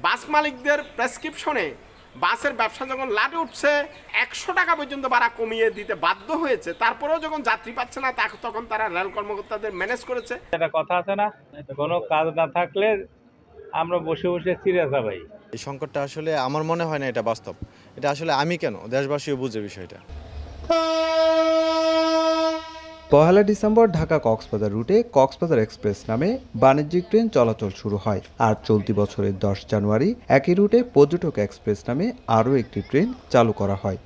বাস মালিকদের প্রেসক্রিপশনে বাসের ব্যবসা যখন লাটে উঠছে 100 টাকা পর্যন্ত ভাড়া কমিয়ে দিতে বাধ্য হয়েছে, তারপরেও যখন যাত্রী পাচ্ছে না তখন তারা রেল কর্মকর্তাদের ম্যানেজ করেছে। একটা কথা আছে না, কোনো কাজ না থাকলে আমরা বসে বসে চিড়ে যাবাই। এই সংকটটা আসলে আমার মনে হয় না এটা বাস্তব। এটা আসলে আমি কেন, দেশবাসীও বুঝে বিষয়টা। পহেলা ডিসেম্বর ঢাকা কক্সবাজার রুটে কক্সবাজার এক্সপ্রেস নামে বাণিজ্যিক ট্রেন চলাচল শুরু হয়। আর চলতি বছরের 10 জানুয়ারি একই রুটে পর্যটক এক্সপ্রেস নামে আরও একটি ট্রেন চালু করা হয়।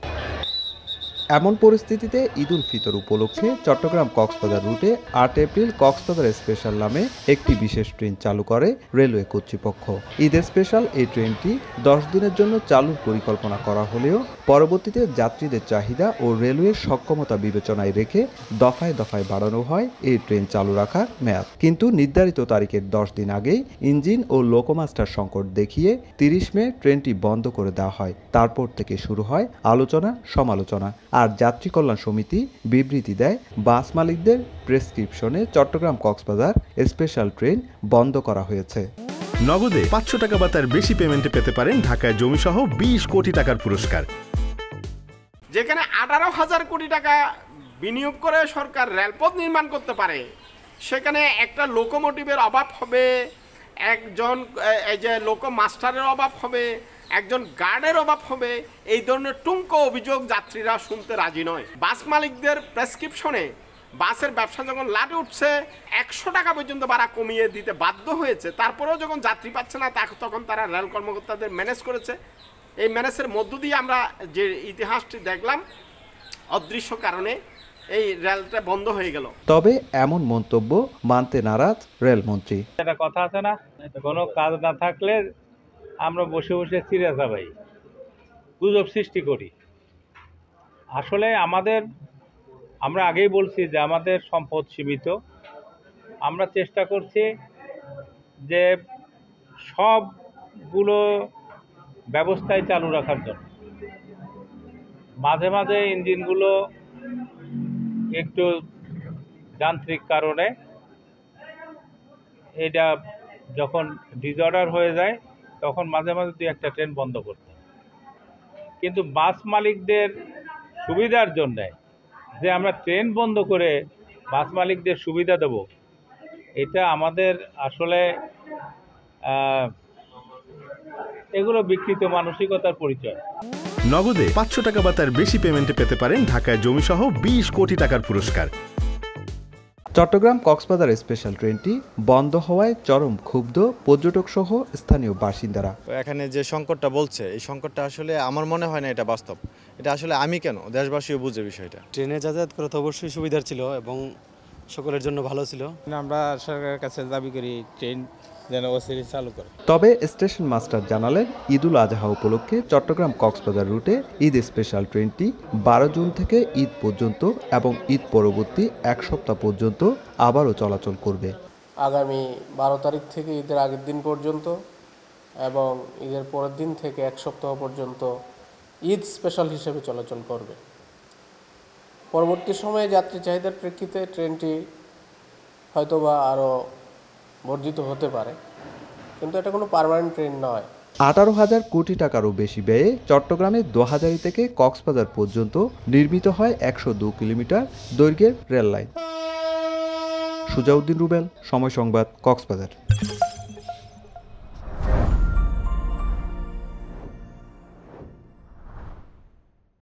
এমন পরিস্থিতিতে ঈদুল ফিতর উপলক্ষে চট্টগ্রাম কক্সবাজার রুটে 8 এপ্রিল কক্সবাজার স্পেশাল নামে একটি বিশেষ ট্রেন চালু করে রেলওয়ে কর্তৃপক্ষ। ঈদের স্পেশাল এই ট্রেনটি 10 দিনের জন্য চালুর পরিকল্পনা করা হলেও পরবর্তীতে যাত্রীদের চাহিদা ও রেলওয়ের সক্ষমতা বিবেচনায় রেখে দফায় দফায় বাড়ানো হয় এই ট্রেন চালু রাখার মেয়াদ। কিন্তু নির্ধারিত তারিখের 10 দিন আগেই ইঞ্জিন ও লোকোমাস্টার সংকট দেখিয়ে 30 মে ট্রেনটি বন্ধ করে দেওয়া হয়। তারপর থেকে শুরু হয় আলোচনা সমালোচনা। আর যাত্রী কল্যাণ সমিতি বিবৃতি দেয়, বাস মালিকদের প্রেসক্রিপশনে চট্টগ্রাম কক্সবাজার স্পেশাল ট্রেন বন্ধ করা হয়েছে। নগদে 500 টাকা বা তার বেশি পেমেন্টে পেতে পারেন ঢাকায় জমিসহ 20 কোটি টাকার পুরস্কার। যেখানে 18,000 কোটি টাকা বিনিয়োগ করে সরকার রেলপথ নির্মাণ করতে পারে, সেখানে একটা লোকোমোটিভের অভাব হবে, একজন এই যে লোকো মাস্টারের অভাব হবে, একজন গার্ডের অভাব হবে। এই ধরনের টুঙ্কো অভিযোগ যাত্রীরা শুনতে রাজি নয়। বাস মালিকদের প্রেসক্রিপশনে বাসের ব্যবসা যখন লাটে উঠছে 100 টাকা পর্যন্ত ভাড়া কমিয়ে দিতে বাধ্য হয়েছে, তারপরেও যখন যাত্রী পাচ্ছে না তখন তারা রেল কর্মকর্তাদের ম্যানেজ করেছে। এই ম্যানেজের মধ্য দিয়ে আমরা যে ইতিহাসটি দেখলাম, অদৃশ্য কারণে এই রেলটা বন্ধ হয়ে গেল। তবে এমন মন্তব্য মানতে নারাজ রেলমন্ত্রী। একটা কথা আছে না, কোনো কাজ না থাকলে আমরা বসে বসে চিড়ে যাবাই, গুজব সৃষ্টি করি। আসলে আমরা আগেই বলছি যে আমাদের সম্পদ সীমিত। আমরা চেষ্টা করছি যে সবগুলো ব্যবস্থায় চালু রাখার জন্য। মাঝে মাঝে ইঞ্জিনগুলো একটু যান্ত্রিক কারণে এটা যখন ডিসঅর্ডার হয়ে যায় তখন মাঝে মাঝে 2-1টা ট্রেন বন্ধ করতে হয়। কিন্তু বাস মালিকদের সুবিধার জন্য যে আমরা ট্রেন বন্ধ করে বাস মালিকদের সুবিধা দেব, এটা আমাদের আসলে এগুলো বিকৃত মানসিকতার পরিচয়। নগদে 500 টাকা বা তার বেশি পেমেন্টে পেতে পারেন ঢাকায় জমিসহ 20 কোটি টাকার পুরস্কার। চট্টগ্রাম কক্সবাজার স্পেশাল ট্রেনটি বন্ধ হওয়ায় চরম ক্ষুব্ধ পর্যটক সহ স্থানীয় বাসিন্দারা। এখানে যে সংকটটা বলছে, এই সংকটটা আসলে আমার মনে হয় না এটা বাস্তব। এটা আসলে আমি কেন, দেশবাসীও বুঝে বিষয়টা। ট্রেনে যাতায়াত করা তো অবশ্যই সুবিধার ছিল এবং সকলের জন্য ভালো ছিল। আমরা সরকারের কাছে দাবি করি ট্রেন যেন অচিরে চালু করে। তবে স্টেশন মাস্টার জানালেন, ঈদুল আজহা উপলক্ষে চট্টগ্রাম কক্সবাজার রুটে ঈদ স্পেশাল ট্রেনটি 12 জুন থেকে ঈদ পর্যন্ত এবং ঈদ পরবর্তী 1 সপ্তাহ পর্যন্ত আবারও চলাচল করবে। আগামী 12 তারিখ থেকে ঈদের আগের দিন পর্যন্ত এবং ঈদের পরের দিন থেকে 1 সপ্তাহ পর্যন্ত ঈদ স্পেশাল হিসেবে চলাচল করবে। পরবর্তী সময়ে যাত্রী চাহিদার প্রেক্ষিতে ট্রেনটি হয়তোবা আরও বর্ধিত হতে পারে, কিন্তু এটা কোনো পার্মানেন্ট ট্রেন নয়। 18,000 কোটি টাকারও বেশি ব্যয়ে চট্টগ্রামে দোহাজারী থেকে কক্সবাজার পর্যন্ত নির্মিত হয় 102 কিলোমিটার দৈর্ঘ্যের রেল লাইন। সুজাউদ্দিন রুবেল, সময় সংবাদ, কক্সবাজার।